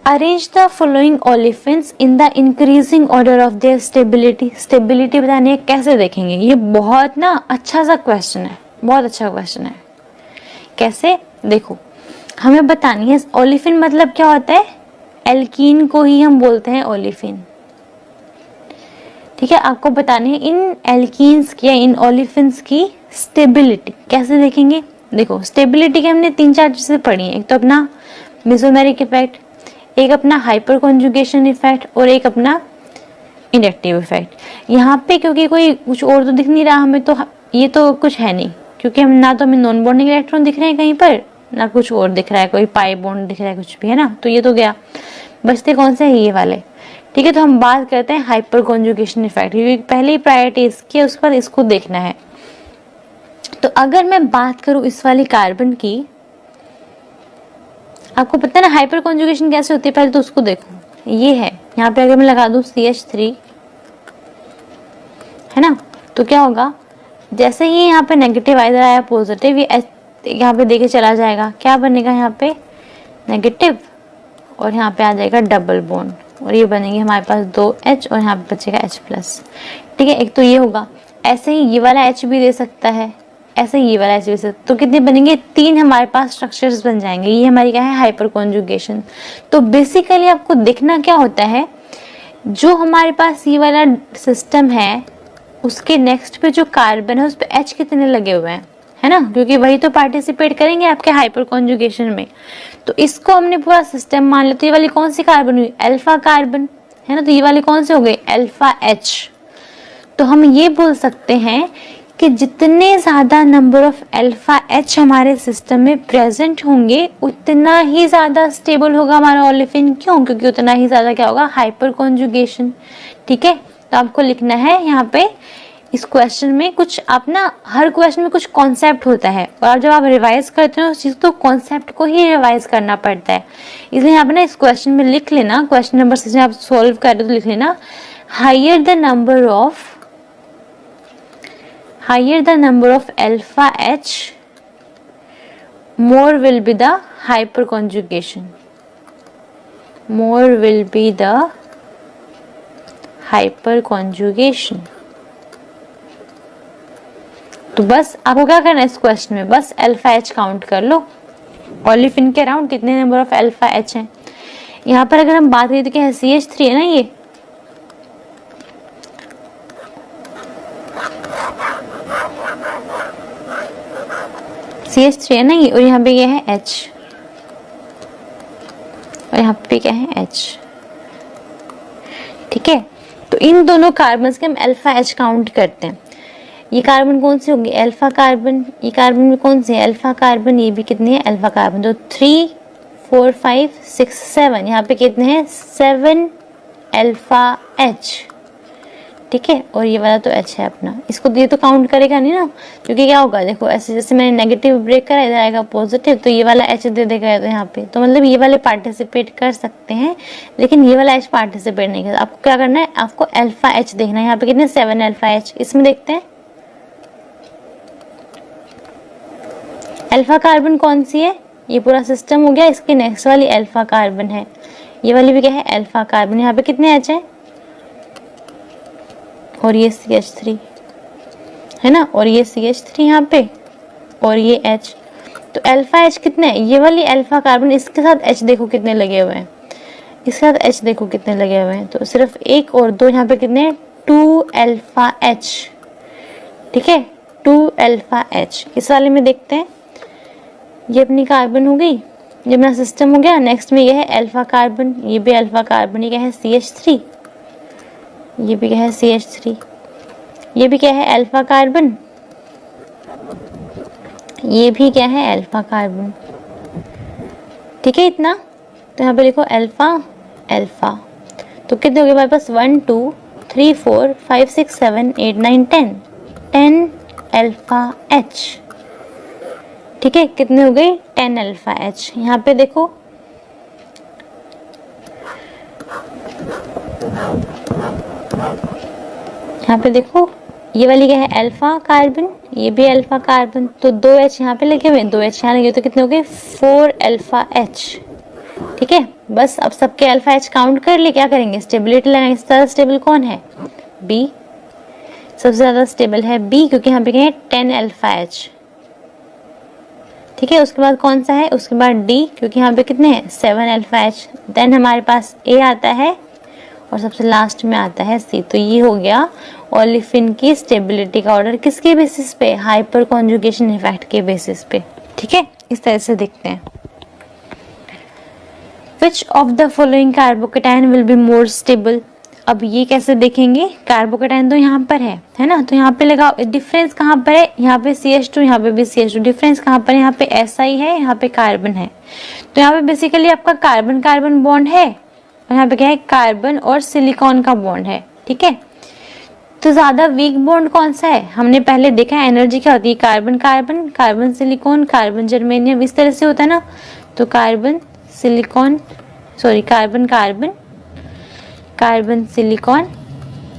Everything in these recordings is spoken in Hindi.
Arrange the following olefins in the increasing order of their stability. Stability बतानी है, कैसे देखेंगे? ये बहुत ना अच्छा सा क्वेश्चन है, बहुत अच्छा क्वेश्चन है। कैसे? देखो, हमें बतानी है ओलिफिन मतलब क्या होता है। एल्कीन को ही हम बोलते हैं ओलिफिन। ठीक है, आपको बतानी है इन एल्कीन्स की या इन ओलिफिन्स की स्टेबिलिटी। कैसे देखेंगे? देखो, स्टेबिलिटी के हमने 3-4 चीजें पढ़ी हैं। एक तो अपना मेसोमेरिक इफेक्ट, एक अपना हाइपर कॉन्जुगेशन इफेक्ट और एक अपना इंडक्टिव इफेक्ट। यहाँ पे क्योंकि कोई कुछ और तो दिख नहीं रहा हमें, तो ये तो कुछ है नहीं, क्योंकि हम ना तो हमें नॉन बॉन्डिंग इलेक्ट्रॉन दिख रहे हैं कहीं पर, ना कुछ और दिख रहा है, कोई पाई बॉन्ड दिख रहा है, कुछ भी है ना। तो ये तो गया, बचते कौन से है? ये वाले। ठीक है, तो हम बात करते हैं हाइपर कॉन्जुगेशन इफेक्ट, क्योंकि पहले ही प्रायोरिटी इसकी है, उस पर इसको देखना है। तो अगर मैं बात करूं इस वाली कार्बन की, आपको पता है ना हाइपर कॉन्जुगेशन कैसे होती है, पहले तो उसको देखो। ये है, यहाँ पे अगर मैं लगा दूं CH3, है ना, तो क्या होगा? जैसे ही यहाँ पे नेगेटिव इधर आया पॉजिटिव, ये यहाँ पे देके चला जाएगा, क्या बनेगा यहाँ पे? नेगेटिव, और यहाँ पे आ जाएगा डबल बॉन्ड, और ये बनेंगे हमारे पास 2H और यहाँ पे बचेगा H+। ठीक है, एक तो ये होगा। ऐसे ही ये वाला H भी दे सकता है, ऐसे ही ये वाला H भी दे सकता है। तो कितने बनेंगे? 3 हमारे पास स्ट्रक्चर्स बन जाएंगे। ये हमारी क्या है? Hyper conjugation. तो बेसिकली आपको देखना क्या होता है, जो हमारे पास ये वाला सिस्टम है उसके नेक्स्ट पे जो कार्बन है उस पे H कितने लगे हुए हैं, है ना, क्योंकि वही तो पार्टिसिपेट करेंगे आपके हाइपर कॉन्जुगेशन में। तो इसको हमने पूरा सिस्टम मान लिया। तो ये वाली कौन सी कार्बन हुई? अल्फा कार्बन, है ना। तो ये वाली कौन से हो गई? Alpha H। तो हम ये बोल सकते हैं कि जितने ज्यादा नंबर ऑफ अल्फा H हमारे सिस्टम में प्रेजेंट होंगे, उतना ही ज्यादा स्टेबल होगा हमारा ओलिफिन। क्यों? क्योंकि उतना ही ज्यादा क्या होगा? Hyper conjugation. ठीक है, तो आपको लिखना है यहाँ पे इस क्वेश्चन में कुछ, आप ना हर क्वेश्चन में कुछ कॉन्सेप्ट होता है, और जब आप रिवाइज करते हो उस चीज को, कॉन्सेप्ट को ही रिवाइज करना पड़ता है। इसलिए यहाँ पे ना इस क्वेश्चन में लिख लेना, क्वेश्चन नंबर 6 आप सोल्व कर रहे हो तो लिख लेना, higher the number of alpha H, more will be the hyperconjugation. More will be the hyperconjugation. तो बस आपको क्या करना है इस क्वेश्चन में? बस अल्फा H काउंट कर लो। ओलिफिन के अराउंड कितने नंबर ऑफ अल्फा H हैं। यहाँ पर अगर हम बात करें तो क्या है? CH3 है ना, ये CH3 है ना ये, और यहाँ पे क्या है? H, और यहाँ पे क्या है? H। ठीक है, तो इन दोनों कार्बन के हम अल्फा H काउंट करते हैं। ये कार्बन कौन सी होगी? Alpha carbon. ये कार्बन में कौन सी है? Alpha carbon. ये भी कितनी है? Alpha carbon. तो 3, 4, 5, 6, 7, यहाँ पे कितने हैं? 7 अल्फा H। ठीक है, और ये वाला तो H है अपना, इसको ये तो काउंट करेगा नहीं ना, क्योंकि क्या होगा? देखो ऐसे जैसे मैंने नेगेटिव ब्रेक करा, इधर आएगा पॉजिटिव, तो ये वाला H दे देगा तो यहाँ पे, तो मतलब ये वाले पार्टिसिपेट कर सकते हैं, लेकिन ये वाला H पार्टिसिपेट नहीं करता। आपको क्या करना है? आपको अल्फा H देखना है। यहाँ पे कितने? 7 अल्फा H। इसमें देखते हैं अल्फा कार्बन कौन सी है। ये पूरा सिस्टम हो गया, इसके नेक्स्ट वाली अल्फा कार्बन है, ये वाली भी क्या है? Alpha carbon. यहाँ पे कितने H है? और ये CH3 है ना, और ये CH3 यहाँ पे, और ये H। तो अल्फा H कितने? ये वाली अल्फा कार्बन, इसके साथ H देखो कितने लगे हुए हैं, इसके साथ H देखो कितने लगे हुए हैं। तो सिर्फ 1 और 2, यहाँ पे कितने? 2 अल्फा H। ठीक है, 2 अल्फा H। इस वाले में देखते हैं, ये अपनी कार्बन हो गई, ये अपना सिस्टम हो गया। नेक्स्ट में ये है अल्फा कार्बन, ये भी अल्फा कार्बन। ये क्या है? CH3। ये भी क्या है? CH3। ये भी क्या है? Alpha carbon. ये भी क्या है? Alpha carbon. ठीक है, इतना। तो यहाँ पे देखो अल्फा अल्फा, तो कितने हो गए हमारे पास? 1, 2, 3, 4, 5, 6, 7, 8, 9, 10 10 अल्फा H। ठीक है, कितने हो गए? 10 अल्फा H। यहाँ पे देखो ये वाली क्या है? अल्फा कार्बन, ये भी अल्फा कार्बन। तो 2H यहाँ पे लगे हुए हैं, 2H यहाँ लगे हुए, तो कितने हो गए? 4 अल्फा H। ठीक है, बस अब सबके अल्फा एच काउंट कर लिए, क्या करेंगे, स्टेबिलिटी लगाएंगे। सबसे ज्यादा स्टेबल कौन है, बी, सबसे ज्यादा स्टेबल है बी, क्योंकि यहाँ पे क्या है 10 अल्फा एच, ठीक है। उसके बाद कौन सा है, उसके बाद डी, क्योंकि यहाँ पे कितने हैं 7 अल्फा एच। देन हमारे पास ए आता है और सबसे लास्ट में आता है सी। तो ये हो गया ओलेफिन की स्टेबिलिटी का ऑर्डर, किसके बेसिस पे, हाइपर कॉन्जुगेशन इफेक्ट के बेसिस पे, ठीक है। इस तरह से देखते हैं। Which of the following carbocation will be more stable? अब ये कैसे देखेंगे, कार्बोकेटाइन तो यहाँ पर है ना, तो यहाँ पे लगाओ, डिफरेंस कहाँ पर है, यहाँ पे CH2, यहाँ पे भी CH2, डिफरेंस कहाँ पर है, यहाँ पे SI है, यहाँ पे कार्बन है। तो यहाँ पे बेसिकली आपका कार्बन कार्बन बॉन्ड है, और यहाँ पे क्या है, कार्बन और सिलिकॉन का बॉन्ड है, ठीक है। तो ज्यादा वीक बॉन्ड कौन सा है, हमने पहले देखा है एनर्जी क्या होती है, carbon carbon, carbon silicon, carbon germanium, इस तरह से होता है ना। तो carbon silicon, sorry carbon carbon, carbon silicon,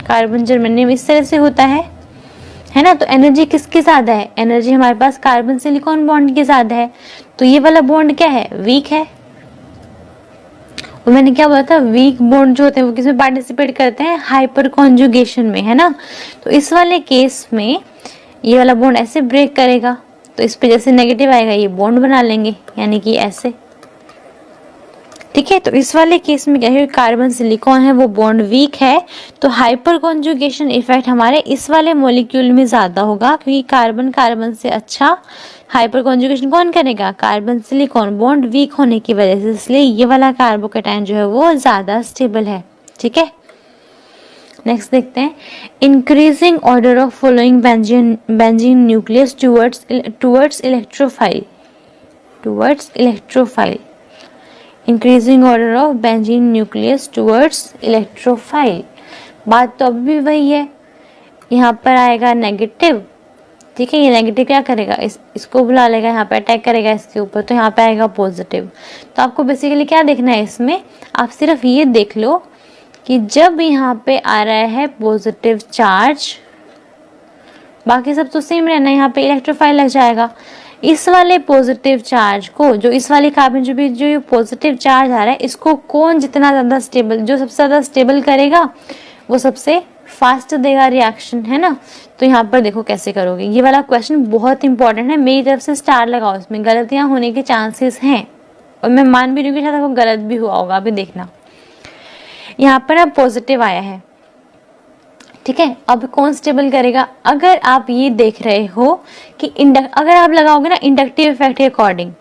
carbon germanium, इस तरह से होता है ना। तो एनर्जी किसकी ज्यादा है, एनर्जी हमारे पास कार्बन सिलिकॉन बॉन्ड की ज्यादा है। तो ये वाला बॉन्ड क्या है, वीक है। और मैंने क्या बोला था, वीक बॉन्ड जो होते हैं वो किसमें पार्टिसिपेट करते हैं, हाइपर कॉन्जुगेशन में, है ना। तो इस वाले केस में ये वाला बॉन्ड ऐसे ब्रेक करेगा, तो इस पे जैसे नेगेटिव आएगा ये बॉन्ड बना लेंगे, यानी कि ऐसे, ठीक है। तो इस वाले केस में क्या है, कार्बन सिलिकॉन है वो बॉन्ड वीक है, तो हाइपर कॉन्जुगेशन इफेक्ट हमारे इस वाले मॉलिक्यूल में ज्यादा होगा, क्योंकि कार्बन कार्बन से अच्छा हाइपर कॉन्जुगेशन कौन करेगा, कार्बन सिलिकॉन, बॉन्ड वीक होने की वजह से। इसलिए ये वाला कार्बोकेटाइन जो है वो ज्यादा स्टेबल है, ठीक है। नेक्स्ट देखते हैं, increasing order of following benzene nucleus towards electrophile, increasing order of benzene nucleus towards electrophile. बात तो अभी भी वही है, यहाँ पर आएगा नेगेटिव, ठीक है। ये नेगेटिव क्या करेगा, इसको बुला लेगा, यहाँ पे अटैक करेगा इसके ऊपर, तो यहाँ पे आएगा पॉजिटिव। तो आपको बेसिकली क्या देखना है इसमें, आप सिर्फ ये देख लो कि जब यहाँ पे आ रहा है पॉजिटिव चार्ज, बाकी सब तो सेम रहना है, यहाँ पे इलेक्ट्रोफाइल लग जाएगा। इस वाले पॉजिटिव चार्ज को, जो इस वाले कार्बन जो पॉजिटिव चार्ज आ रहा है, इसको कौन जितना ज्यादा स्टेबल, जो सबसे ज्यादा स्टेबल करेगा वो सबसे फास्ट देगा रिएक्शन, है ना। तो यहाँ पर देखो कैसे करोगे, ये वाला क्वेश्चन बहुत इंपॉर्टेंट है, मेरी तरफ से स्टार लगाओ, इसमें गलतियां होने के चांसेस हैं, और मैं मान भी रही हूँ कि शायद आपको गलत भी हुआ होगा, अभी देखना। यहाँ पर अब पॉजिटिव आया है, ठीक है। अब कौन स्टेबल करेगा, अगर आप ये देख रहे हो कि अगर आप लगाओगे ना इंडक्टिव इफेक्ट के अकॉर्डिंग,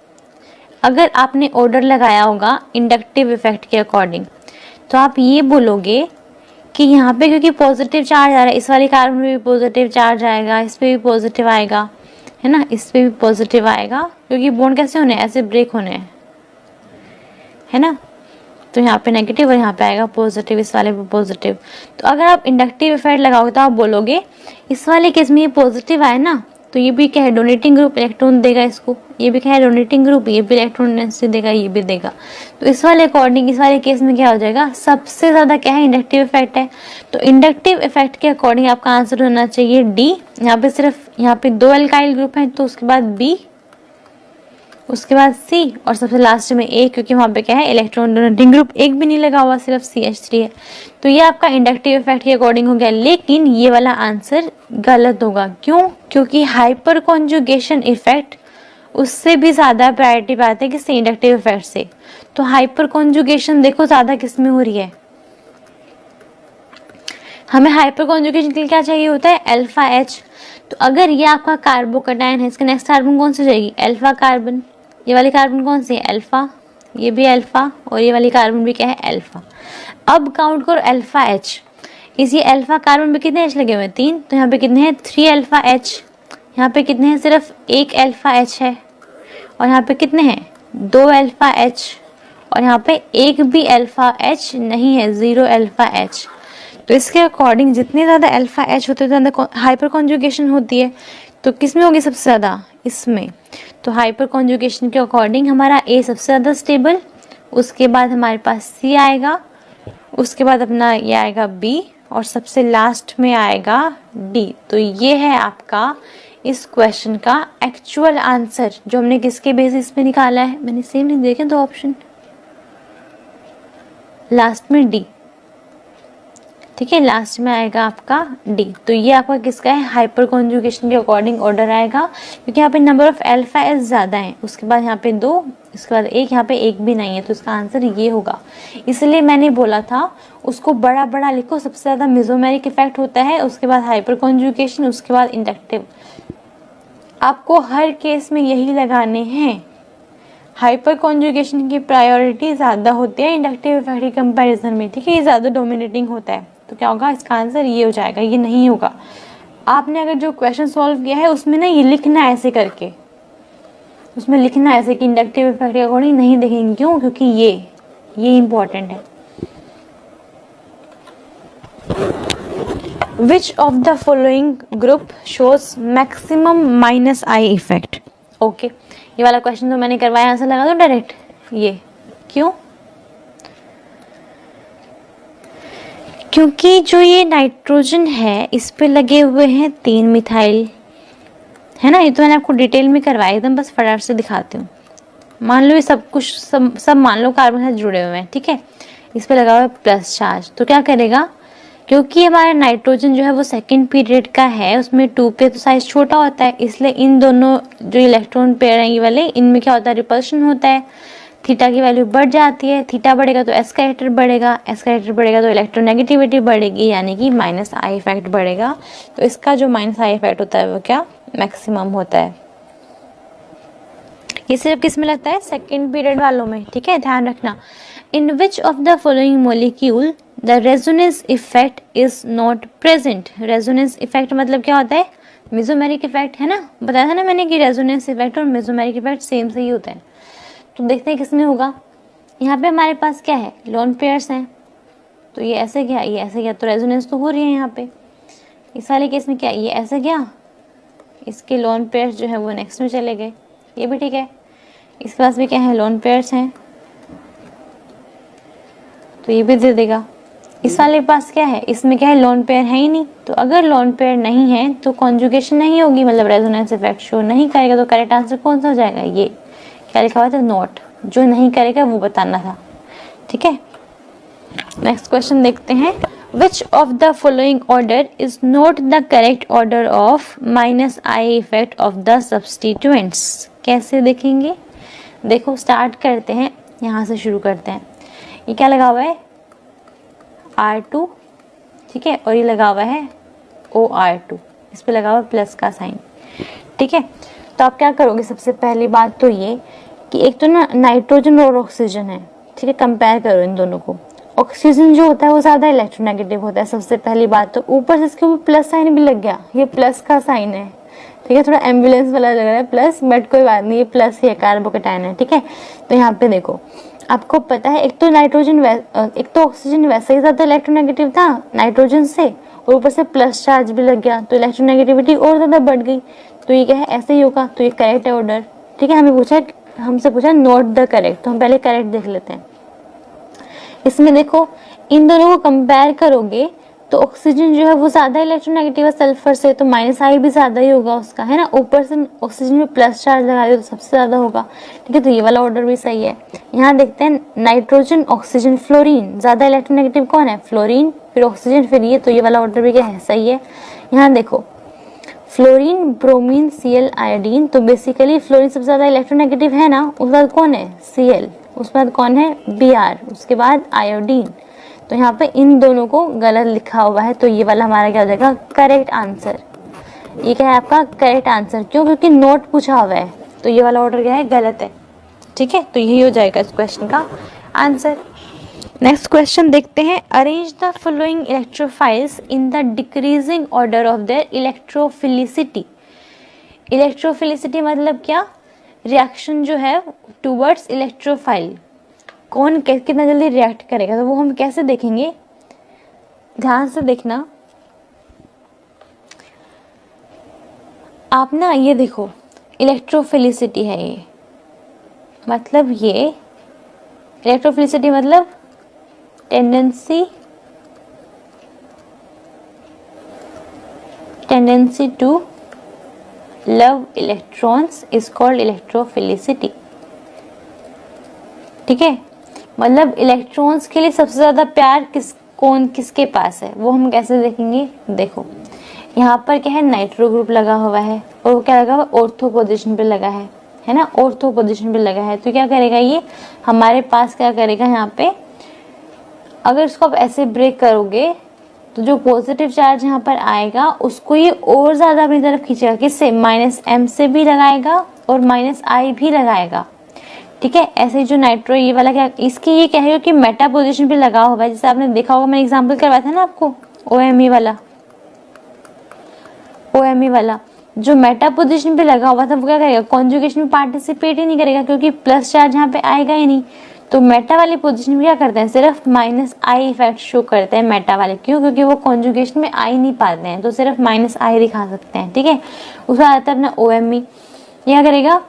अगर आपने ऑर्डर लगाया होगा इंडक्टिव इफेक्ट के अकॉर्डिंग, तो आप ये बोलोगे कि यहाँ पे क्योंकि पॉजिटिव चार्ज आ रहा है, इस वाले कार्बन में भी पॉजिटिव चार्ज आएगा, इस पे भी पॉजिटिव आएगा, है ना, इस पे भी पॉजिटिव आएगा, क्योंकि बॉन्ड कैसे होने हैं, ऐसे ब्रेक होने हैं, है ना। तो यहाँ पे नेगेटिव और यहाँ पे आएगा पॉजिटिव, इस वाले पे पॉजिटिव। तो अगर आप इंडक्टिव इफेक्ट लगाओगे तो आप बोलोगे इस वाले केस में ये पॉजिटिव आए ना, तो ये भी क्या है, डोनेटिंग ग्रुप इलेक्ट्रॉन देगा इसको, ये भी क्या है, डोनेटिंग ग्रुप, ये भी इलेक्ट्रॉन डेंसिटी देगा, ये भी देगा। तो इस वाले अकॉर्डिंग इस वाले केस में क्या हो जाएगा, सबसे ज्यादा क्या है, इंडक्टिव इफेक्ट है। तो इंडक्टिव इफेक्ट के अकॉर्डिंग आपका आंसर होना चाहिए डी। यहाँ पे सिर्फ यहाँ पे 2 अल्काइल ग्रुप है, तो उसके बाद बी, उसके बाद सी, और सबसे लास्ट में ए, क्योंकि वहां पे क्या है, इलेक्ट्रॉन डोनेटिंग ग्रुप एक भी नहीं लगा हुआ, सिर्फ CH3 है। तो ये आपका इंडक्टिव इफेक्ट के अकॉर्डिंग हो गया, लेकिन ये वाला आंसर गलत होगा। क्यों, क्योंकि हाइपर कॉन्जुगेशन इफेक्ट उससे भी ज्यादा प्रायोरिटी पाते हैं किससे, इंडक्टिव इफेक्ट से। तो हाइपर कॉन्जुगेशन देखो ज्यादा किस में हो रही है, हमें हाइपर कॉन्जुगेशन के लिए क्या चाहिए होता है, अल्फा एच। तो अगर ये आपका कार्बोकेटाइन है, इसका नेक्स्ट कार्बन कौन सी जाएगी, अल्फा कार्बन। ये वाली कार्बन कौन सी है, अल्फा, ये भी अल्फा, और ये वाली कार्बन भी क्या है, अल्फा। अब काउंट करो अल्फा एच, इस ये अल्फा कार्बन में कितने एच लगे हुए हैं, 3, तो यहाँ पे कितने हैं, 3 अल्फा एच। यहाँ पे कितने हैं, सिर्फ 1 अल्फा एच है, और यहाँ पे कितने हैं, 2 अल्फा एच, और यहाँ पे एक भी अल्फा एच नहीं है, 0 अल्फा एच। तो इसके अकॉर्डिंग जितने ज्यादा अल्फा एच होते हैं ज्यादा हाइपर कॉन्जुगेशन होती है। तो किस में होगी सबसे ज्यादा, इसमें। तो हाइपर कॉन्जुगेशन के अकॉर्डिंग हमारा ए सबसे ज्यादा स्टेबल, उसके बाद हमारे पास सी आएगा, उसके बाद अपना ये आएगा बी, और सबसे लास्ट में आएगा डी। तो ये है आपका इस क्वेश्चन का एक्चुअल आंसर, जो हमने किसके बेसिस पे निकाला है। मैंने सेम नहीं देखे 2 ऑप्शन, लास्ट में डी, ठीक है, लास्ट में आएगा आपका डी। तो ये आपका किसका है, हाइपर कॉन्जुगेशन के अकॉर्डिंग ऑर्डर आएगा, क्योंकि यहाँ पे नंबर ऑफ अल्फा एस ज़्यादा है, उसके बाद यहाँ पे 2, इसके बाद 1, यहाँ पे 1 भी नहीं है, तो इसका आंसर ये होगा। इसलिए मैंने बोला था उसको बड़ा बड़ा लिखो, सबसे ज़्यादा मेसोमेरिक इफेक्ट होता है, उसके बाद हाइपर कॉन्जुगेशन, उसके बाद इंडक्टिव। आपको हर केस में यही लगाने हैं, हाइपर कॉन्जुगेशन की प्रायोरिटी ज़्यादा होती है इंडक्टिव इफेक्ट के कंपैरिजन में, ठीक है, ये ज़्यादा डोमिनेटिंग होता है। तो क्या होगा, इसका आंसर ये हो जाएगा, ये नहीं होगा। आपने अगर जो क्वेश्चन सॉल्व किया है उसमें ना ये लिखना ऐसे करके, उसमें लिखना ऐसे कि इंडक्टिव इफेक्ट के अकॉर्डिंग नहीं देखेंगे, क्यों, क्योंकि ये इंपॉर्टेंट है। विच of the following group shows maximum minus I effect. Okay, ये वाला क्वेश्चन तो मैंने करवाया, आंसर लगा दो डायरेक्ट, ये क्यों, क्योंकि जो ये नाइट्रोजन है इस पे लगे हुए हैं 3 मिथाइल, है ना, ये तो मैंने आपको डिटेल में करवाया एकदम, बस फटाफट से दिखाती हूँ। मान लो ये सब कुछ सब मान लो कार्बन से जुड़े हुए हैं, ठीक है, इस पे लगा हुआ है प्लस चार्ज, तो क्या करेगा, क्योंकि हमारा नाइट्रोजन जो है वो सेकंड पीरियड का है, उसमें 2 पे तो साइज छोटा होता है, इसलिए इन दोनों जो इलेक्ट्रॉन पेयर हैं ये वाले, इनमें क्या होता है, रिपल्शन होता है, थीटा की वैल्यू बढ़ जाती है, थीटा बढ़ेगा तो एस कैरेक्टर बढ़ेगा, एस कैरेक्टर बढ़ेगा तो इलेक्ट्रोनेगेटिविटी बढ़ेगी, यानी कि माइनस आई इफेक्ट बढ़ेगा। तो इसका जो माइनस आई इफेक्ट होता है वो क्या, मैक्सिमम होता है। ये सिर्फ किस में लगता है, सेकेंड पीरियड वालों में, ठीक है, ध्यान रखना। In which of the following molecule the resonance effect is not present. Resonance effect मतलब क्या होता है, मेसोमेरिक इफेक्ट, है ना, बताया था ना मैंने कि रेजोनेंस इफेक्ट और मेसोमेरिक इफेक्ट सेम से ही होता है। तो देखते हैं किसमें होगा। यहाँ पे हमारे पास क्या है, लोन पेयर्स हैं, तो ये ऐसे गया, ये ऐसे गया, तो रेजोनेंस तो हो रही है यहाँ पे। इस वाले केस में क्या, ये ऐसे गया, इसके लोन पेयर्स जो है वो नेक्स्ट में चले गए, ये भी ठीक है। इसके पास भी क्या है, लोन पेयर्स हैं, तो ये भी दे देगा। इस वाले के पास क्या है, इसमें क्या है, लोन पेयर है ही नहीं, तो अगर लोन पेयर नहीं है तो कॉन्जुगेशन नहीं होगी, मतलब रेजोनेंस इफेक्ट शो नहीं करेगा। तो करेक्ट आंसर कौन सा हो जाएगा, ये क्या लिखा हुआ था, नोट, जो नहीं करेगा वो बताना था, ठीक है। नेक्स्ट क्वेश्चन देखते हैं। विच of the following order is not the correct order of minus I effect of the substituents. कैसे देखेंगे, देखो स्टार्ट करते हैं, यहाँ से शुरू करते हैं। ये क्या लगा हुआ है, R2, ठीक है, और ये लगा हुआ है OR2, इस पे लगा हुआ प्लस का साइन, ठीक है। तो आप क्या करोगे, सबसे पहली बात तो ये कि एक तो ना नाइट्रोजन और ऑक्सीजन है, ठीक है, कंपेयर करो इन दोनों को। ऑक्सीजन जो होता है वो ज़्यादा इलेक्ट्रोनेगेटिव होता है, सबसे पहली बात तो। ऊपर से इसके ऊपर प्लस साइन भी लग गया, ये प्लस का साइन है, ठीक है, थोड़ा एम्बुलेंस वाला लग रहा है प्लस, बट कोई बात नहीं, ये प्लस ही है, कार्बोकेटाइन है, ठीक है। तो यहाँ पे देखो, आपको पता है एक तो नाइट्रोजन एक तो ऑक्सीजन वैसे ही ज़्यादा इलेक्ट्रोनेगेटिव था नाइट्रोजन से, और ऊपर से प्लस चार्ज भी लग गया, तो इलेक्ट्रोनेगेटिविटी और ज़्यादा बढ़ गई। तो ये क्या है, ऐसे ही होगा, तो ये करेक्ट है ऑर्डर, ठीक है। हमसे पूछा नोट द करेक्ट, तो हम पहले करेक्ट देख लेते हैं। इसमें देखो इन दोनों को कंपेयर करोगे तो ऑक्सीजन जो है वो ज़्यादा इलेक्ट्रोनेगेटिव है सल्फर से, तो माइनस आई भी ज़्यादा ही होगा उसका, है ना। ऊपर से ऑक्सीजन में प्लस चार्ज लगा दिया तो सबसे ज़्यादा होगा, ठीक है। तो ये वाला ऑर्डर भी सही है। यहाँ देखते हैं नाइट्रोजन, ऑक्सीजन, फ्लोरीन, ज़्यादा इलेक्ट्रोनेगेटिव कौन है, फ्लोरीन, फिर ऑक्सीजन, फिर ये, तो ये वाला ऑर्डर भी क्या है, सही है। यहाँ देखो फ्लोरीन, ब्रोमीन, Cl, आयोडीन, तो बेसिकली फ्लोरीन सबसे ज़्यादा इलेक्ट्रोनेगेटिव है ना, उसके बाद कौन है, Cl, उसके बाद कौन है, Br, उसके बाद आयोडीन। तो यहाँ पे इन दोनों को गलत लिखा हुआ है, तो ये वाला हमारा क्या हो जाएगा, करेक्ट आंसर। ये क्या है आपका करेक्ट आंसर, क्यों, क्योंकि नोट पूछा हुआ है, तो ये वाला ऑर्डर क्या है, गलत है, ठीक है। तो यही हो जाएगा इस क्वेश्चन का आंसर। नेक्स्ट क्वेश्चन देखते हैं। Arrange the following electrophiles in the decreasing order of there electrophilicity. Electrophilicity मतलब क्या, रिएक्शन जो है टूवर्ड्स इलेक्ट्रोफाइल, कौन कितना जल्दी रिएक्ट करेगा, तो वो हम कैसे देखेंगे, ध्यान से देखना आप ना। ये देखो इलेक्ट्रोफिलिसिटी है, ये मतलब ये इलेक्ट्रोफिलिसिटी मतलब tendency to love electrons is called electrophilicity, ठीक है। मतलब इलेक्ट्रॉन्स के लिए सबसे ज्यादा प्यार किसके पास है, वो हम कैसे देखेंगे। देखो यहाँ पर क्या है, नाइट्रो ग्रुप लगा हुआ है और वो क्या लगा हुआ, ऑर्थो पोजीशन पे लगा है ना, ऑर्थो पोजीशन पे लगा है। तो क्या करेगा ये हमारे पास, क्या करेगा यहाँ पे, अगर इसको आप ऐसे ब्रेक करोगे तो जो पॉजिटिव चार्ज यहाँ पर आएगा उसको ये और ज्यादा अपनी तरफ खींचेगा, किससे, -m से भी लगाएगा और -I भी लगाएगा। ठीक है, ऐसे ही जो नाइट्रो ये वाला क्या, इसकी ये कहेगा कि मेटा पोजीशन पे लगा हुआ है, जैसे आपने देखा होगा, मैंने एग्जांपल करवाया था ना आपको, OMe वाला जो मेटा पोजीशन पे लगा हुआ था वो क्या करेगा, कॉन्जुगेशन में पार्टिसिपेट ही नहीं करेगा क्योंकि प्लस चार्ज यहाँ पे आएगा ही नहीं। तो मेटा वाली पोजीशन में क्या करते हैं, सिर्फ -I इफेक्ट शो करते हैं मेटा वाले, क्यों, क्योंकि वो कॉन्जुगेशन में आ ही नहीं पाते हैं, तो सिर्फ -I दिखा सकते हैं। ठीक है, उसका आता है अपना OMe, क्या करेगा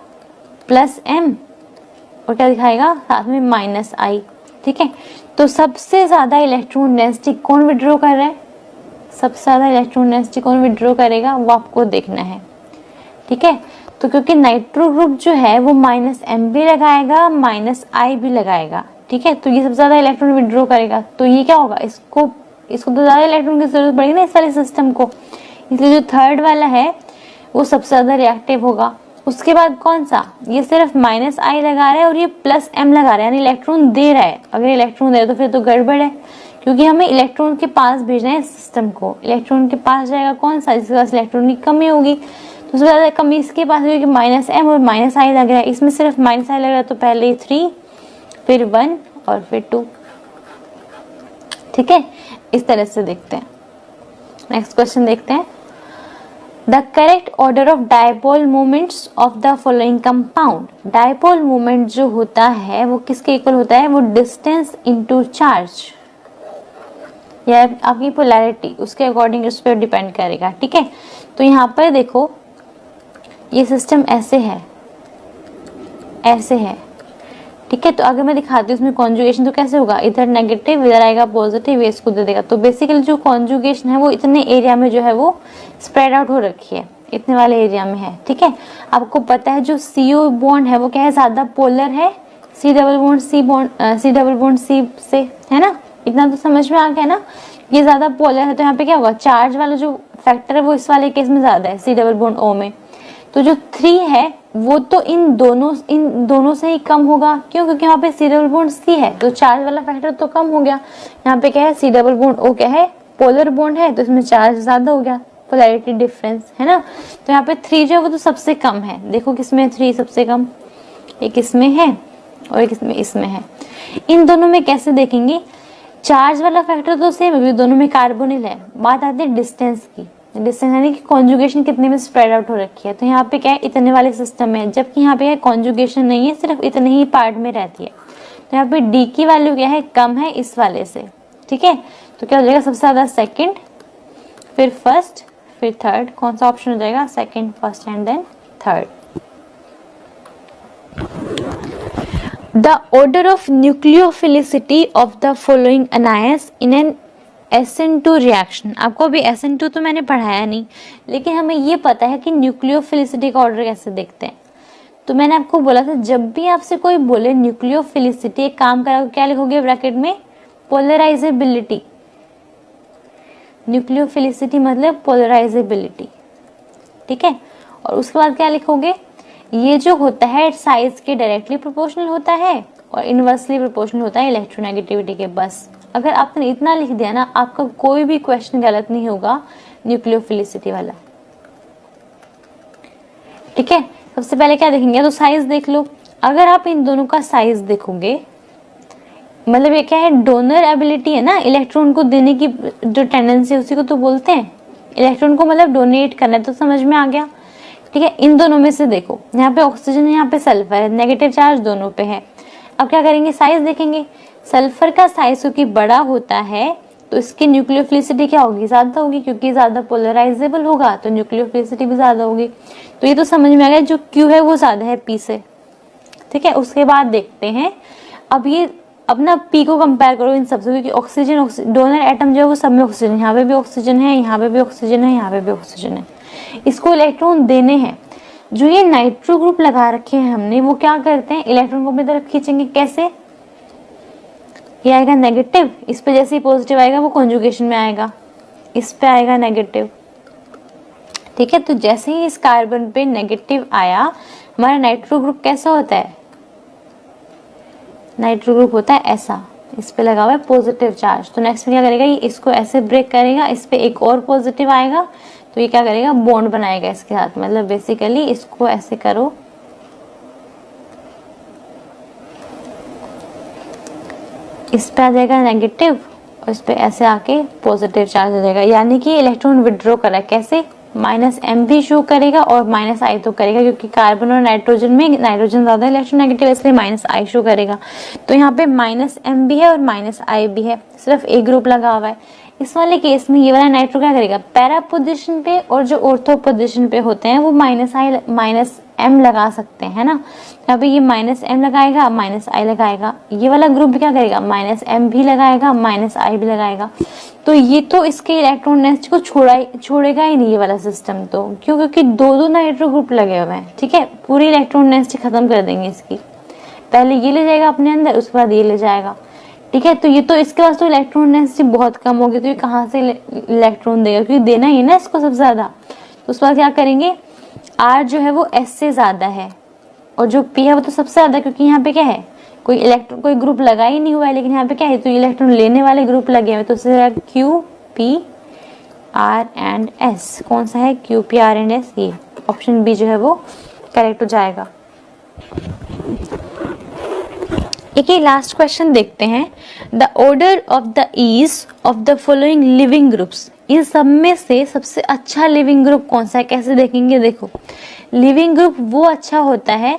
+M और क्या दिखाएगा साथ में -I। ठीक है, तो सबसे ज्यादा इलेक्ट्रॉन डेंसिटी कौन विड्रॉ कर रहा है, सबसे ज्यादा इलेक्ट्रॉन डेंसिटी कौन विड्रॉ करेगा वो आपको देखना है। ठीक है, तो क्योंकि नाइट्रो ग्रुप जो है वो -M भी लगाएगा -I भी लगाएगा। ठीक है, तो ये सबसे ज्यादा इलेक्ट्रॉन विड्रॉ करेगा, तो ये क्या होगा, इसको तो ज्यादा इलेक्ट्रॉन की जरूरत पड़ेगी ना इस वाले सिस्टम को, इसलिए जो थर्ड वाला है वो सबसे ज्यादा रिएक्टिव होगा। उसके बाद कौन सा, ये सिर्फ -I लगा रहा है और ये +M लगा रहा है, यानी इलेक्ट्रॉन दे रहा है। अगर इलेक्ट्रॉन दे रहा है तो फिर तो गड़बड़ है, क्योंकि हमें इलेक्ट्रॉन के पास भेजना है सिस्टम को। इलेक्ट्रॉन के पास जाएगा कौन सा, जिसके पास इलेक्ट्रॉन की कमी होगी, तो उससे ज्यादा कमी इसके पास होगी, -M और -I लग रहा है, इसमें सिर्फ -I लग रहा है, तो पहले 3 फिर 1 और फिर 2। ठीक है, इस तरह से देखते हैं। नेक्स्ट क्वेश्चन देखते हैं, the correct order of dipole moments of the following compound. Dipole moment जो होता है वो किसके इक्वल होता है, वो डिस्टेंस इनटू चार्ज या आपकी पोलैरिटी, उसके अकॉर्डिंग उस पर डिपेंड करेगा। ठीक है, तो यहाँ पर देखो ये सिस्टम ऐसे है, ऐसे है। ठीक है, तो अगर मैं दिखाती हूँ इसमें कॉन्जुगेशन तो कैसे होगा, इधर नेगेटिव इधर आएगा पॉजिटिव, ये इसको दे देगा। तो बेसिकली जो कॉन्जुगेशन है वो इतने एरिया में जो है वो स्प्रेड आउट हो रखी है, इतने वाले एरिया में है। ठीक है, आपको पता है जो CO बॉन्ड है वो क्या है, ज्यादा पोलर है C डबल बॉन्ड C से, है ना, इतना तो समझ में आ गया ना, ये ज्यादा पोलर है। तो यहाँ पे क्या होगा, चार्ज वाला जो फैक्टर है वो इस वाले केस में ज्यादा है C डबल बॉन्ड O में, तो जो 3 है वो तो इन दोनों से ही कम होगा, क्यों, क्योंकि यहाँ पे C डबल बॉन्ड C है तो चार्ज वाला फैक्टर तो कम हो गया। यहाँ पे क्या है, C डबल बॉन्ड O क्या है, पोलर बॉन्ड है, तो इसमें चार्ज ज्यादा हो गया, पोलैरिटी डिफरेंस, है ना। तो यहाँ पे 3 जो है वो तो सबसे कम है, देखो किसमें 3 सबसे कम, एक इसमें है और एक इसमें है। इन दोनों में कैसे देखेंगे, चार्ज वाला फैक्टर तो सेम है, दोनों में कार्बोनिल है। बात आती है डिस्टेंस की, डिस्टेंस यानी कि कॉन्जुगेशन कितने में स्प्रेड आउट हो रखी है। तो यहाँ पे क्या है, इतने वाले सिस्टम में, जबकि यहाँ पे कॉन्जुगेशन नहीं है, सिर्फ इतने ही पार्ट में रहती है। तो यहाँ पे D की वैल्यू क्या है, कम है इस वाले से। ठीक है, तो क्या हो जाएगा, सबसे ज्यादा सेकंड, फिर फर्स्ट, फिर थर्ड। कौन सा ऑप्शन हो जाएगा, second, first and then third. The order of nucleophilicity of the following anions in an SN2 reaction. आपको अभी SN2 तो मैंने पढ़ाया नहीं, लेकिन हमें ये पता है कि न्यूक्लियोफिलिसिटी का ऑर्डर कैसे देखते हैं। तो मैंने आपको बोला था, जब भी आपसे कोई बोले न्यूक्लियोफिलिसिटी, एक काम करा, क्या लिखोगे ब्रैकेट में, पोलराइजेबिलिटी। न्यूक्लियोफिलिसिटी मतलब पोलराइजेबिलिटी। ठीक है, और उसके बाद क्या लिखोगे, ये जो होता है साइज के डायरेक्टली प्रोपोर्शनल होता है और इनवर्सली प्रोपोर्शनल होता है इलेक्ट्रोनेगेटिविटी के। बस अगर आपने इतना लिख दिया ना, आपका कोई भी क्वेश्चन गलत नहीं होगा न्यूक्लियोफिलिसिटी वाला। ठीक है, सबसे पहले क्या देखेंगे, तो साइज देख लो। अगर आप इन दोनों का साइज देखोगे, मतलब ये क्या है, डोनर एबिलिटी है ना, इलेक्ट्रॉन को देने की जो टेंडेंसी है उसी को तो बोलते हैं इलेक्ट्रॉन को, मतलब डोनेट करना है, तो समझ में आ गया। ठीक है, इन दोनों में से देखो, यहाँ पे ऑक्सीजन है, यहाँ पे सल्फर है, नेगेटिव चार्ज दोनों पे है। अब क्या करेंगे, साइज देखेंगे। सल्फर का साइज क्योंकि बड़ा होता है तो इसकी न्यूक्लियोफिलिसिटी क्या होगी, ज्यादा होगी, क्योंकि ज्यादा पोलराइजेबल होगा तो न्यूक्लियोफिलिसिटी भी ज्यादा होगी। तो ये तो समझ में आ गया, जो Q है वो ज्यादा है P से। ठीक है, उसके बाद देखते हैं, अब ये अपना P को कंपेयर करो इन सबसे, क्योंकि ऑक्सीजन डोनर एटम जो है वो सब में ऑक्सीजन, यहाँ पे भी ऑक्सीजन है, यहाँ पे भी ऑक्सीजन है, यहाँ पे भी ऑक्सीजन है, इसको इलेक्ट्रॉन देने हैं। जो ये नाइट्रो ग्रुप लगा रखे हैं हमने, वो क्या करते हैं, इलेक्ट्रॉन को अपनी तरफ खींचेंगे। कैसे, ये आएगा नेगेटिव, इस पे जैसे ही पॉजिटिव आएगा वो कॉन्जुगेशन में आएगा, इस पे आएगा नेगेटिव। ठीक है, तो जैसे ही इस कार्बन पे नेगेटिव आया, हमारा नाइट्रो ग्रुप कैसा होता है, नाइट्रो ग्रुप होता है ऐसा, इस पे लगा हुआ है पॉजिटिव चार्ज। तो नेक्स्ट में क्या करेगा, ये इसको ऐसे ब्रेक करेगा, इस पे एक और पॉजिटिव आएगा, तो ये क्या करेगा, बॉन्ड बनाएगा इसके साथ। मतलब बेसिकली इसको ऐसे करो, इस पे आ जाएगा नेगेटिव और इस पे ऐसे आके पॉजिटिव चार्ज हो जाएगा, यानी कि इलेक्ट्रॉन विड्रॉ कर रहा है। कैसे, -m भी शो करेगा और -I तो करेगा, क्योंकि कार्बन और नाइट्रोजन में नाइट्रोजन ज्यादा इलेक्ट्रोनेगेटिव, इसलिए -I शो करेगा। तो यहाँ पे -m भी है और -I भी है, सिर्फ एक ग्रुप लगा हुआ है। इस वाले केस में ये वाला नाइट्रो क्या करेगा, पैरा पोजिशन पे और जो ऑर्थो पोजिशन पे होते हैं वो -m लगा सकते हैं ना। यहाँ पे ये -m लगाएगा, -I लगाएगा। ये वाला ग्रुप क्या करेगा, -m भी लगाएगा, -I भी लगाएगा। तो ये तो इसके इलेक्ट्रॉन नेस्ट को छोड़ेगा ही नहीं ये वाला सिस्टम। तो क्यों, क्योंकि दो नाइट्रो ग्रुप लगे हुए हैं। ठीक है, पूरी इलेक्ट्रॉन नेस्ट खत्म कर देंगे इसकी। पहले ये ले जाएगा अपने अंदर, उसके बाद ये ले जाएगा। ठीक है, तो ये तो इसके पास तो इलेक्ट्रॉन नेस्ट बहुत कम होगी, तो ये कहाँ से इलेक्ट्रॉन देगा, क्योंकि देना ही ना इसको सबसे ज्यादा। तो उसके बाद क्या करेंगे, R जो है वो S से ज्यादा है और जो P है वो तो सबसे ज्यादा, क्योंकि यहाँ पे क्या है, कोई ग्रुप लगा ही नहीं हुआ है, लेकिन यहाँ पे क्या है, तो इलेक्ट्रॉन लेने वाले ग्रुप लगे हुए। तो Q P R and S, कौन सा है, Q P R and S, ये ऑप्शन बी जो है वो करेक्ट हो जाएगा। एक ही लास्ट क्वेश्चन देखते हैं। The order of the ease of the following leaving groups, इन सब में से सबसे अच्छा लिविंग ग्रुप कौन सा है। कैसे देखेंगे, देखो लिविंग ग्रुप वो अच्छा होता है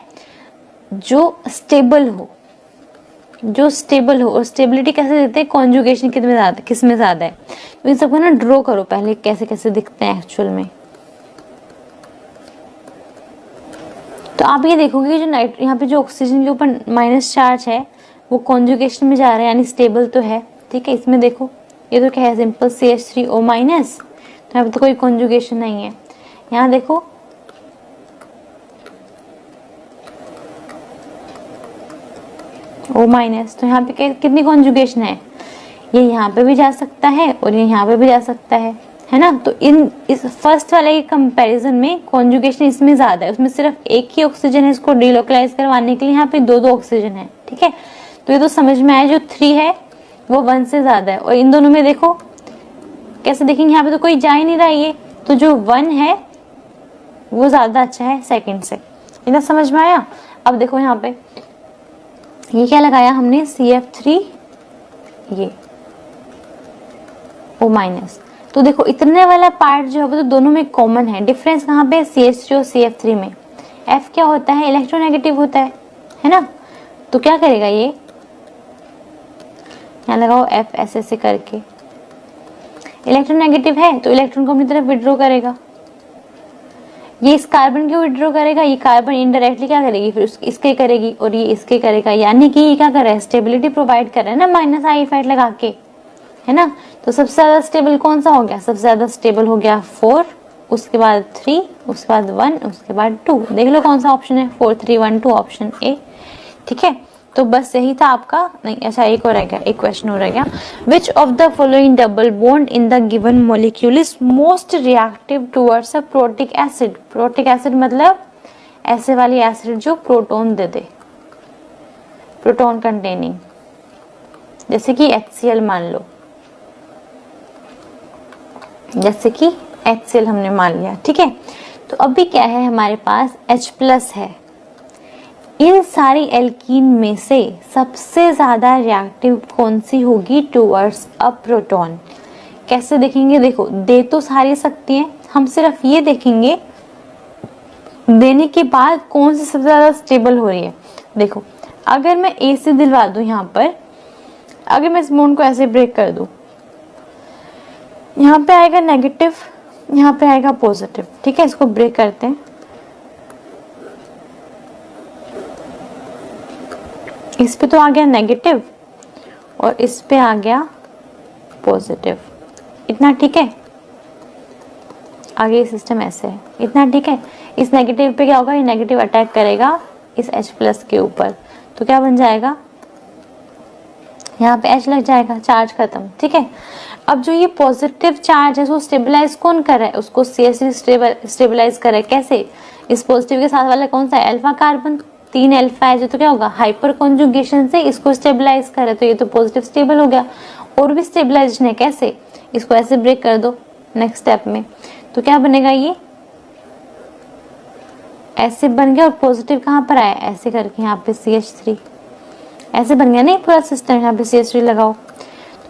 जो स्टेबल हो, जो स्टेबल हो। और स्टेबिलिटी कैसे देते हैं, कॉन्जुगेशन किस में ज्यादा है। तो इन सबको ना ड्रॉ करो पहले, कैसे कैसे दिखते हैं एक्चुअल में। तो आप ये देखोगे कि जो यहाँ पे जो ऑक्सीजन के ऊपर माइनस चार्ज है वो कॉन्जुगेशन में जा रहा है, यानी स्टेबल तो है। ठीक है, इसमें देखो ये तो क्या है, सिंपल CH3O माइनस, तो यहाँ पे तो कोई कॉन्जुगेशन नहीं है। यहाँ देखो O माइनस, तो यहाँ पे कितनी कॉन्जुगेशन है, ये यहाँ पे भी जा सकता है और ये यहाँ पे भी जा सकता है ना। तो इस फर्स्ट वाले के कंपैरिजन में कॉन्जुगेशन इसमें ज्यादा है, उसमें सिर्फ एक ही ऑक्सीजन है, इसको डिलोकलाइज करवाने के लिए यहाँ पे दो ऑक्सीजन है। ठीक है, तो ये तो समझ में आया, जो 3 है वो 1 से ज्यादा है। और इन दोनों में देखो कैसे देखेंगे, यहाँ पे तो कोई जा ही नहीं रहा है, ये तो जो 1 है वो ज्यादा अच्छा है सेकंड से। इतना समझ में आया। अब देखो यहाँ पे ये क्या लगाया हमने, CF3 ये O माइनस। तो देखो इतने वाला पार्ट जो है वो तो दोनों में कॉमन है। डिफरेंस कहाँ पे, CH3 और CF3 में। F क्या होता है, इलेक्ट्रोनेगेटिव होता है ना। तो क्या करेगा, ये यहाँ लगाओ F ऐसे करके, इलेक्ट्रोनेगेटिव है तो इलेक्ट्रॉन को अपनी तरफ विड्रॉ करेगा। ये इस कार्बन को विड्रॉ करेगा, ये कार्बन इनडायरेक्टली क्या करेगी, फिर इसके करेगी और ये इसके करेगा। यानी कि ये क्या कर रहा है, स्टेबिलिटी प्रोवाइड कर रहा है ना, -I इफेक्ट लगा के, है ना। तो सबसे ज्यादा स्टेबल कौन सा हो गया, सबसे ज्यादा स्टेबल हो गया 4, उसके बाद 3, उसके बाद 1, उसके बाद 2। देख लो कौन सा ऑप्शन है, 4 3 1 2, ऑप्शन ए। ठीक है, तो बस यही था आपका। नहीं अच्छा, एक और रह गया, एक क्वेश्चन और रह गया। विच of the following double bond in the given molecule is most reactive towards a protic acid. Protic acid मतलब ऐसे वाली एसिड जो प्रोटॉन दे दे, प्रोटॉन कंटेनिंग, जैसे कि HCl मान लो, जैसे कि HCl हमने मान लिया। ठीक है, तो अभी क्या है हमारे पास, H+ है। इन सारी एल्कीन में से सबसे ज्यादा रिएक्टिव कौन सी होगी टुवर्ड्स अ प्रोटॉन। कैसे देखेंगे, देखो दे तो सारी सकती हैं, हम सिर्फ ये देखेंगे देने के बाद कौन सी सबसे ज्यादा स्टेबल हो रही है। देखो अगर मैं A से दिलवा दूं, यहाँ पर अगर मैं इस बॉन्ड को ऐसे ब्रेक कर दूं, यहाँ पे आएगा नेगेटिव, यहाँ पे आएगा पॉजिटिव। ठीक है, इसको ब्रेक करते हैं, इस पे तो आ गया नेगेटिव और इस पे आ गया पॉजिटिव। इतना ठीक है, आगे सिस्टम ऐसे है, इतना ठीक है। इस नेगेटिव पे क्या होगा, ये नेगेटिव अटैक करेगा इस H+ के ऊपर, तो क्या बन जाएगा यहाँ पे H लग जाएगा, चार्ज खत्म। ठीक है, अब जो ये पॉजिटिव चार्ज है उसको स्टेबलाइज कौन कर रहा है, उसको CH3 स्टेबलाइज कर रहा है। कैसे, इस पॉजिटिव के साथ वाला कौन सा है, अल्फा कार्बन, 3 अल्फा है जो, तो क्या होगा, हाइपर कॉन्जुगेशन से इसको स्टेबलाइज कर रहा है, तो ये तो पॉजिटिव स्टेबल हो गया। और भी स्टेबलाइजेशन है, कैसे, इसको ऐसे ब्रेक कर दो नेक्स्ट स्टेप में, तो क्या बनेगा, ये ऐसे बन गया और पॉजिटिव कहाँ पर आया, ऐसे करके यहाँ पे CH3 ऐसे बन गया नहीं पूरा सिस्टम, यहाँ पे CH3 लगाओ।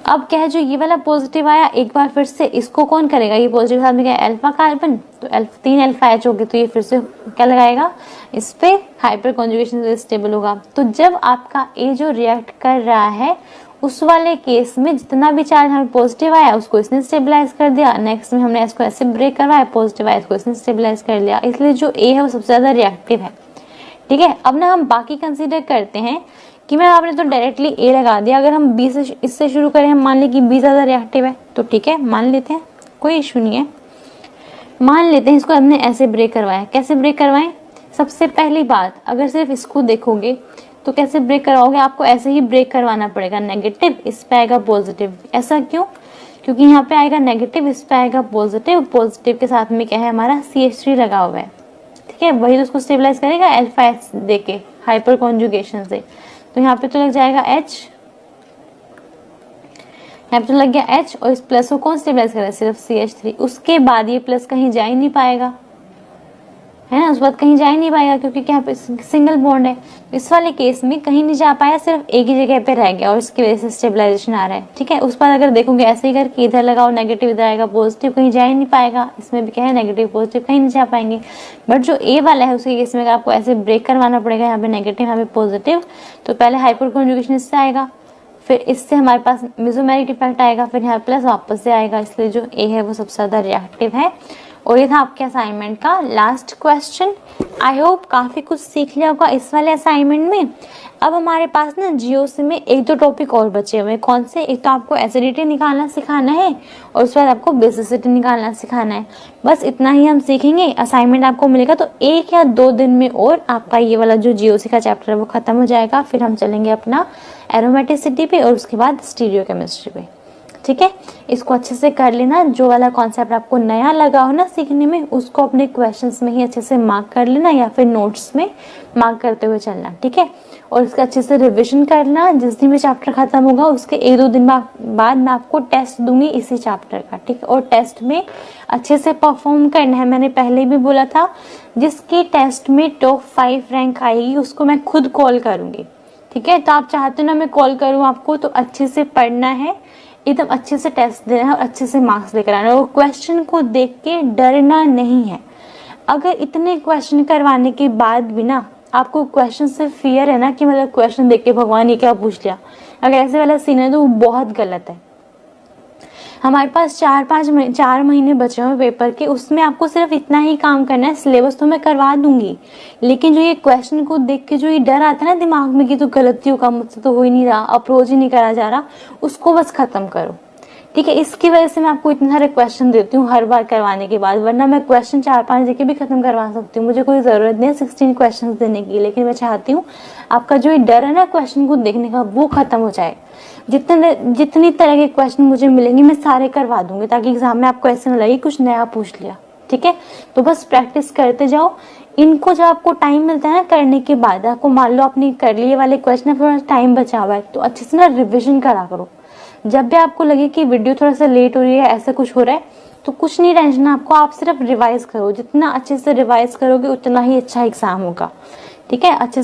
अब क्या है, जो ये वाला पॉजिटिव आया, एक बार फिर से इसको कौन करेगा, ये पॉजिटिव साथ में क्या है, अल्फा कार्बन, तो 3 अल्फा H होगी, तो ये फिर से क्या लगाएगा, इस पे हाइपर कॉन्जुगेशन से स्टेबल होगा। तो जब आपका A जो रिएक्ट कर रहा है उस वाले केस में जितना भी चार्ज हमें पॉजिटिव आया उसको इसने स्टेबलाइज कर दिया, नेक्स्ट में हमने इसको ऐसे ब्रेक करवाया, पॉजिटिव आया इसको इसने स्टेबलाइज कर लिया, इसलिए जो A है वो सबसे ज्यादा रिएक्टिव है। ठीक है, अब ना हम बाकी कंसीडर करते हैं कि मैं आपने तो डायरेक्टली A लगा दिया, अगर हम B से इससे शुरू करें, हम मान लें कि B ज्यादा रिएक्टिव है, तो ठीक है मान लेते हैं, कोई इशू नहीं है, मान लेते हैं इसको हमने ऐसे ब्रेक करवाया। कैसे ब्रेक करवाएं, सबसे पहली बात अगर सिर्फ इसको देखोगे तो कैसे ब्रेक करवाओगे, आपको ऐसे ही ब्रेक करवाना पड़ेगा, नेगेटिव इस पे आएगा पॉजिटिव। ऐसा क्यों, क्योंकि यहाँ पे आएगा नेगेटिव, इस पे आएगा पॉजिटिव, पॉजिटिव के साथ में क्या है, हमारा CH3 लगा हुआ है। ठीक है, वही तो उसको स्टेबलाइज करेगा अल्फा H देके हाइपर कॉन्जुगेशन से, तो यहाँ पे तो लग जाएगा H, यहाँ पे तो लग गया H, और इस प्लस को कौन स्टेबलाइज करेगा, सिर्फ CH3। उसके बाद ये प्लस कहीं जा ही नहीं पाएगा, है ना, उस बाद कहीं जा ही नहीं पाएगा क्योंकि क्या पे सिंगल बॉन्ड है। इस वाले केस में कहीं नहीं जा पाया, सिर्फ एक ही जगह पे रह गया और इसकी वजह से स्टेबलाइजेशन आ रहा है। ठीक है, उस पर अगर देखोगे ऐसे ही करके इधर लगाओ नेगेटिव, इधर आएगा पॉजिटिव, कहीं जा ही नहीं पाएगा, इसमें भी क्या है नेगेटिव पॉजिटिव कहीं नहीं जा पाएंगे। बट जो A वाला है उसके केस में आपको ऐसे ब्रेक करवाना पड़ेगा, यहाँ पे नेगेटिव यहाँ पे पॉजिटिव, तो पहले हाइपर कॉन्जुगेशन इससे आएगा, फिर इससे हमारे पास मेसोमेरिक इफेक्ट आएगा, फिर यहाँ प्लस वापस से आएगा, इसलिए जो A है वो सबसे ज्यादा रिएक्टिव है। और ये था आपके असाइनमेंट का लास्ट क्वेश्चन। आई होप काफी कुछ सीख लिया होगा इस वाले असाइनमेंट में। अब हमारे पास ना जीओसी में एक दो टॉपिक और बचे हुए हैं। कौन से, एक तो आपको एसिडिटी निकालना सिखाना है और उसके बाद आपको बेसिसिटी निकालना सिखाना है। बस इतना ही हम सीखेंगे, असाइनमेंट आपको मिलेगा तो 1 या 2 दिन में और आपका ये वाला जो जीओसी का चैप्टर है वो खत्म हो जाएगा। फिर हम चलेंगे अपना एरोमेटिसिटी पे और उसके बाद स्टीरियोकेमिस्ट्री पे। ठीक है, इसको अच्छे से कर लेना। जो वाला कॉन्सेप्ट आपको नया लगा हो ना सीखने में, उसको अपने क्वेश्चंस में ही अच्छे से मार्क कर लेना या फिर नोट्स में मार्क करते हुए चलना। ठीक है, और इसका अच्छे से रिवीजन करना। जिस दिन भी चैप्टर खत्म होगा उसके 1-2 दिन बाद मैं आपको टेस्ट दूंगी इसी चैप्टर का। ठीक है, और टेस्ट में अच्छे से परफॉर्म करना है। मैंने पहले भी बोला था, जिसकी टेस्ट में टॉप 5 रैंक आएगी उसको मैं खुद कॉल करूंगी। ठीक है, तो आप चाहते हो ना मैं कॉल करूँ आपको, तो अच्छे से पढ़ना है, एकदम अच्छे से टेस्ट देना है और अच्छे से मार्क्स लेकर आना है। और क्वेश्चन को देख के डरना नहीं है। अगर इतने क्वेश्चन करवाने के बाद भी ना आपको क्वेश्चन से फियर है ना कि मतलब क्वेश्चन देख के भगवान ये क्या पूछ लिया, अगर ऐसे वाला सीन है तो वो बहुत गलत है। हमारे पास 4 महीने बचे हुए पेपर के, उसमें आपको सिर्फ इतना ही काम करना है। सिलेबस तो मैं करवा दूंगी, लेकिन जो ये क्वेश्चन को देख के जो ये डर आता है ना दिमाग में कि तो गलती होगा, मुझसे तो हो ही नहीं रहा, अप्रोच ही नहीं करा जा रहा, उसको बस खत्म करो। ठीक है, इसकी वजह से मैं आपको इतने सारे क्वेश्चन देती हूँ हर बार करवाने के बाद, वरना मैं क्वेश्चन 4-5 देके भी खत्म करवा सकती हूँ। मुझे कोई जरूरत नहीं है 16 क्वेश्चन देने की, लेकिन मैं चाहती हूँ आपका जो ये डर है ना क्वेश्चन को देखने का वो खत्म हो जाए। जितनी तरह के क्वेश्चन मुझे मिलेंगे मैं सारे करवा दूंगी, ताकि एग्जाम में आपको ऐसे न लगे कुछ नया पूछ लिया। ठीक है, तो बस प्रैक्टिस करते जाओ। इनको जब आपको टाइम मिलता है ना करने के बाद, आपको मान लो आपने कर लिए वाले क्वेश्चन, थोड़ा टाइम बचा हुआ है, तो अच्छे से ना रिविजन करा करो। जब भी आपको लगे कि वीडियो थोड़ा सा लेट हो रही है, ऐसा कुछ हो रहा है, तो कुछ नहीं टेंशन आपको, आप सिर्फ रिवाइज करो। जितना अच्छे से रिवाइज करोगे उतना ही अच्छा एग्जाम होगा। ठीक है, अच्छे से